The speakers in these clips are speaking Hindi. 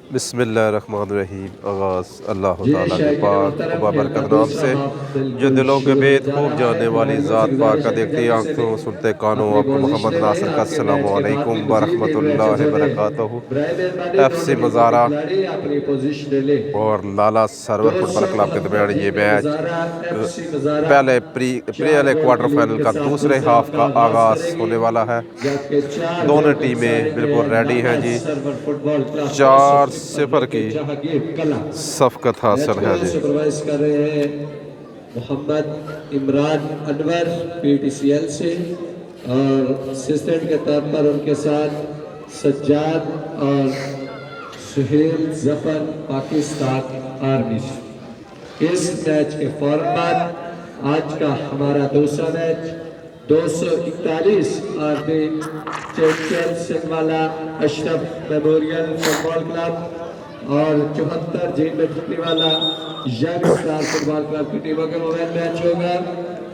बिस्मिल्लाहिर्रहमानिर्रहीम। आगाज़ अल्लाह ताला के पाक व बाबरकत नाम से जो दिलों के भेद खूब जानने वाली ज़ात पाक का देखती आँखों सुनते कानों। आपको मोहम्मद नासिर का अस्सलामु अलैकुम व रहमतुल्लाहि व बरकातहू। FC मज़ारा और लाला सरवर फुटबॉल क्लब के दरमियान ये मैच पहले क्वार्टर फाइनल का दूसरे हाफ का आगाज़ होने वाला है। दोनों टीमें बिल्कुल रेडी हैं जी। 4-0 की सफकत हासिल है जी। सुपरवाइज कर रहे हैं मोहम्मद इमरान अनवर PTCL से, और असिस्टेंट के तौर पर उनके साथ सज्जाद और सुहेल जफर पाकिस्तान आर्मी। इस मैच के फौरन बाद आज का हमारा दूसरा match 241 army champion Singhwala Ashraf memorial football club और 74 जी में वाला यंग स्टार फुटबॉल क्लब की टीमों के मोबाइल मैच होगा।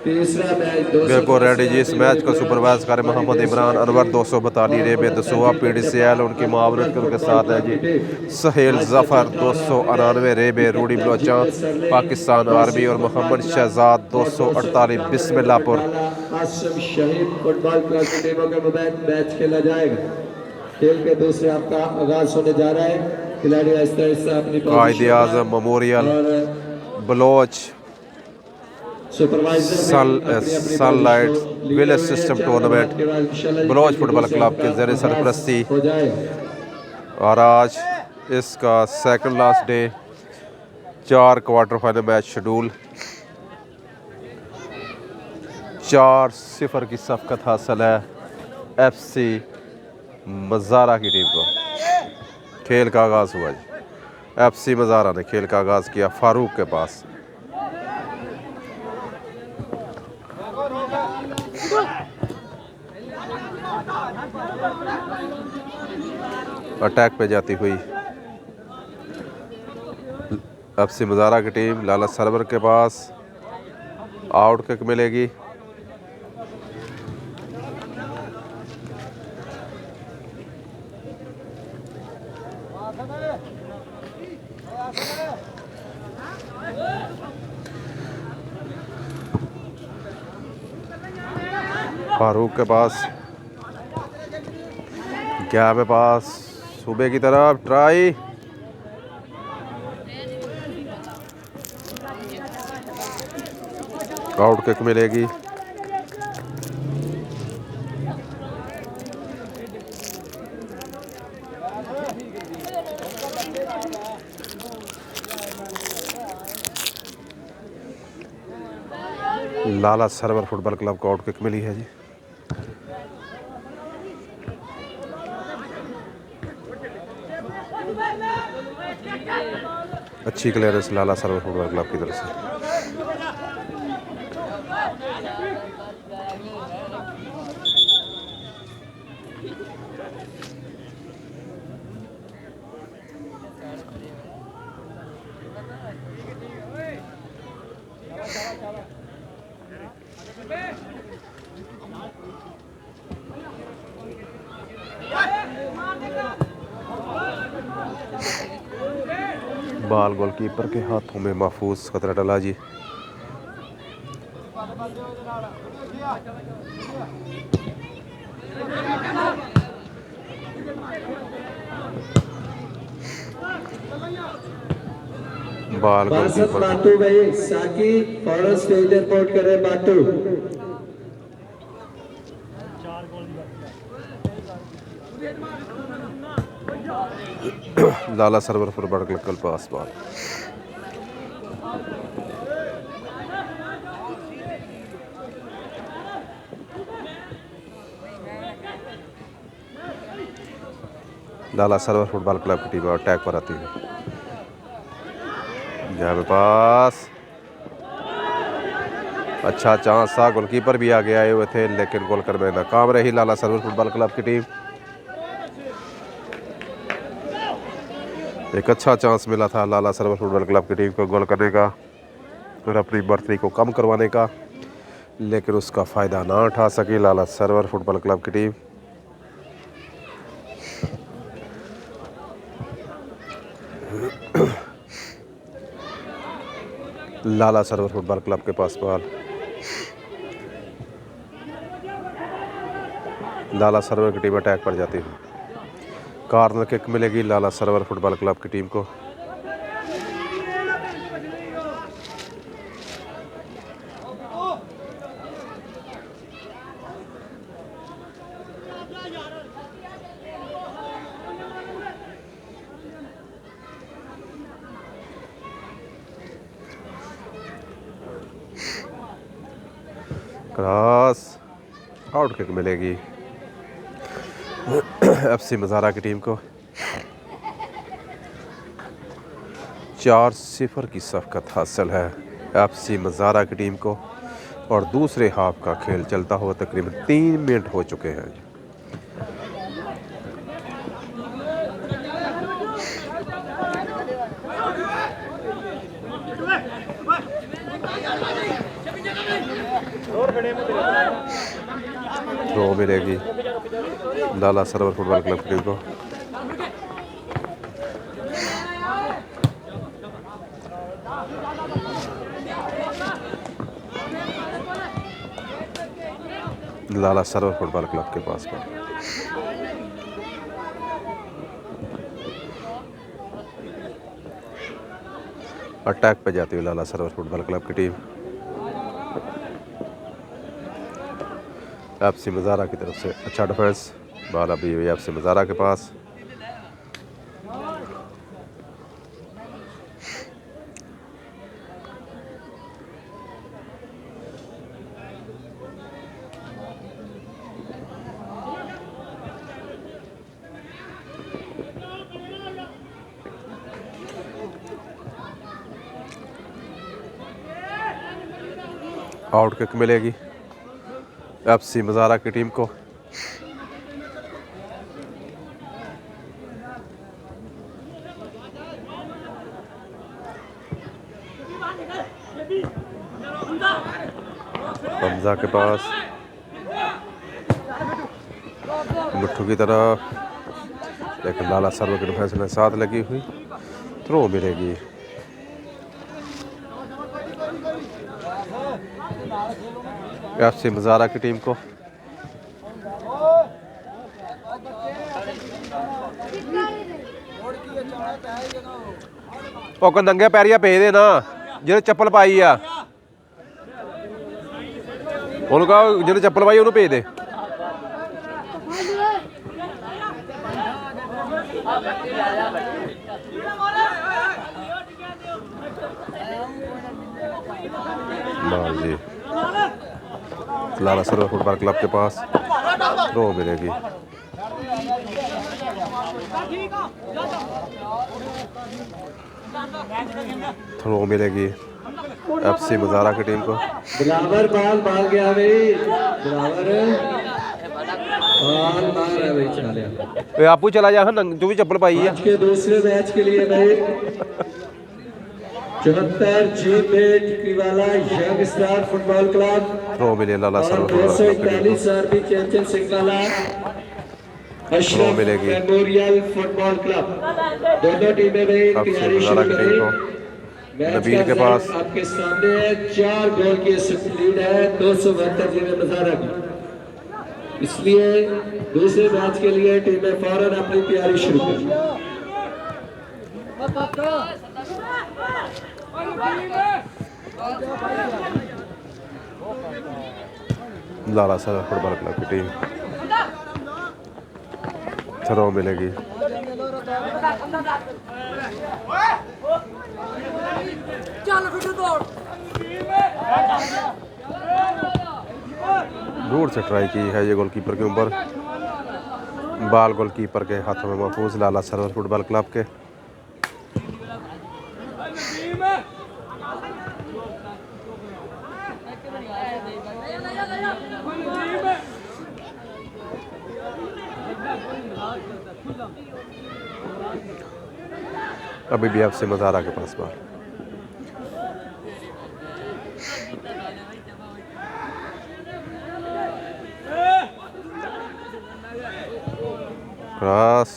तीसरा मैच बिल्कुल रेडी जी। इस मैच को सुपरवाइज कर मोहम्मद इमरान अनवर 242 रेबे दसुआ PTCL उनकी मावनत के उनके साथ है जी। सहेल जफर 299 रेबे रूडी बलोचा पाकिस्तान आर्मी और मोहम्मद शहजाद 248 बिस्मिल्लाहपुर। शहीद फुटबॉल क्लब की टीमों के मोबाइल मैच खेला जाएगा। खेल के दूसरे हाफ का आगाज होने जा रहा है। खिलाड़ी आहिस्ता आहिस्ता अपनी Quaid-e Azam memorial Baloch sunlight village system tournament Baloch football club के ज़रिए सरपरस्ती। और आज इसका second last day. 4 quarter final match schedule. 4-0 की सफकत हासिल है FC मज़ारा की टीम को। खेल का आगाज़ हुआ जी। FC मज़ारा ने खेल का आगाज़ किया फारूक के पास। अटैक पे जाती हुई FC मज़ारा की टीम। लाला सरवर के पास आउट किक मिलेगी। फारूक के पास क्या में पास सूबे की तरफ ट्राई। आउट किक मिलेगी। लाला सरवर फुटबॉल क्लब को आउट किक मिली है जी। अच्छी क्लियरेंस लाला सरवर फुटबॉल क्लब की तरफ से। बाल गोलकीपर के हाथों में महफूज खतरा डला जी। बाल गोलकीपर बातू भाई साकी फौरन स्टेज रिपोर्ट करे बातू। लाला सरवर फुटबॉल क्लब के पास बाल। लाला सरवर फुटबॉल क्लब की टीम अटैक पर आती है। यहाँ पे पास अच्छा चांस था। गोलकीपर भी आगे आए हुए थे लेकिन गोल करने में नाकाम रही लाला सरवर फुटबॉल क्लब की टीम। एक अच्छा चांस मिला था लाला सरवर फुटबॉल क्लब की टीम को गोल करने का और अपनी बढ़ती को कम करवाने का, लेकिन उसका फ़ायदा ना उठा सकी लाला सरवर फुटबॉल क्लब की टीम। लाला सरोवर फुटबॉल क्लब के पास बॉल। लाला सरोवर की टीम अटैक पर जाती है। कॉर्नर किक मिलेगी लाला सरोवर फुटबॉल क्लब की टीम को। क्रॉस आउट किक मिलेगी एफसी मज़ारा की टीम को। 4-0 की सफ़कत हासिल है एफसी मज़ारा की टीम को और दूसरे हाफ का खेल चलता हुआ तकरीबन 3 मिनट हो चुके हैं। थ्रो मिलेगी लाला सरोवर फुटबॉल क्लब की टीम को। लाला सरोवर फुटबॉल क्लब के पास पर अटैक पे जाती हुई लाला सरोवर फुटबॉल क्लब की टीम। एफसी मज़ारा की तरफ से अच्छा डिफेंस, बॉल अभी हुई एफसी मज़ारा के पास। आउट किक मिलेगी एफसी मज़ारा की टीम को। हमजा के पास मिट्ठू की तरफ, लेकिन लाला सरोवर के डिफेंस में साथ लगी हुई। थ्रो मिलेगी एफसी मज़ारा की टीम को। ਉਹ ਨੰਗੇ ਪੈਰੀਆ ਭੇਜ ਦੇ ਨਾ ਜਿਹਨੇ ਚੱਪਲ ਪਾਈ ਆ, ਉਹਨੂੰ ਕਹੋ ਜਿਹਨੇ ਚੱਪਲ ਪਾਈ ਉਹਨੂੰ ਭੇਜ ਦੇ। लो जी लाला सरोवर फुटबॉल क्लब के पास थ्रो मिलेगी। थ्रो मिलेगी एफसी मज़ारा की टीम को। बराबर बाल मार गया भाई, बराबर बाल मार है भाई। चले आपू चला जा, जो भी चप्पल पाई है। आज के दूसरे मैच के लिए भाई 74 जी वाला यंग स्टार फुटबॉल क्लब थ्रो मिले लाला सरोवर और फुटबॉल क्लब की टीम 241 आरबी चंचल सिंह वाला अशरफ मिलेगी मेमोरियल फुटबॉल क्लब। दोनों टीमें भाई तैयारी शुरू करें। नबील के पास आपके सामने है 4 गोल की लीड है 272 जीवे मज़ारा की। इसलिए दूसरे मैच के लिए टीमें फौरन अपनी तैयारी शुरू करें। लाला सरोवर फुटबॉल क्लब की टीम थ्रो मिलेगी। दूर से ट्राई की है ये गोलकीपर के ऊपर, बाल गोलकीपर के हाथों में महफूज लाला सरोवर फुटबॉल क्लब के। अभी भी एफसी मज़ारा के पास बाल। क्रॉस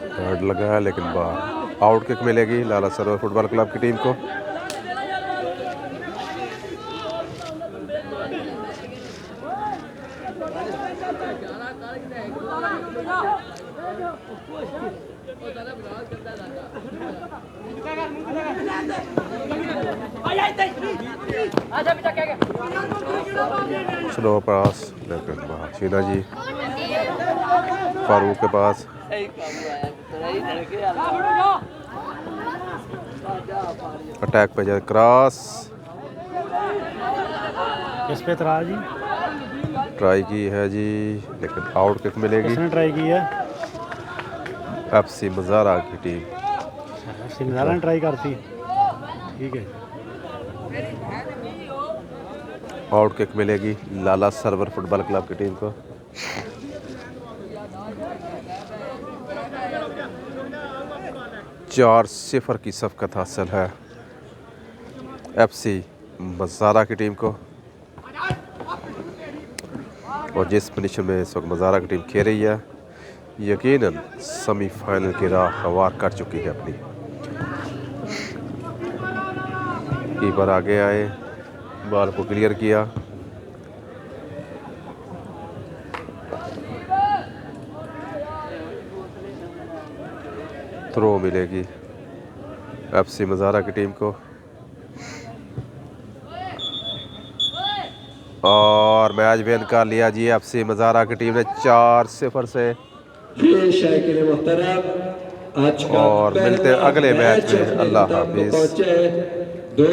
गार्ड लगा है लेकिन बाहर। आउट किक मिलेगी लाला सरोवर फुटबॉल क्लब की टीम को। स्लो पास लेकिन शीना जी फारूक के पास अटैक पे जाए क्रॉस इस पे तरा जी ट्राई की है जी लेकिन आउट किक मिलेगी। किसने ट्राई की है? FC मज़ारा की टीम सिमराना ने ट्राई करती। ठीक है, आउट किक मिलेगी लाला सरवर फुटबॉल क्लब की टीम को। चार 0 की सफ़क़त हासिल है FC मज़ारा की टीम को, और जिस पोजीशन में इस वक्त मज़ारा की टीम खेल रही है यकीनन सेमीफाइनल की राह हवार कर चुकी है अपनी। कीपर आगे आए, बॉल को क्लियर किया, थ्रो मिलेगी FC मज़ारा की टीम को, और मैच विन कर लिया जी FC मज़ारा की टीम ने 4-0 से। ये शायकीन मोहतरम आज का और मिलते हैं अगले मैच में। अल्लाह हाफिज़। पहुंचे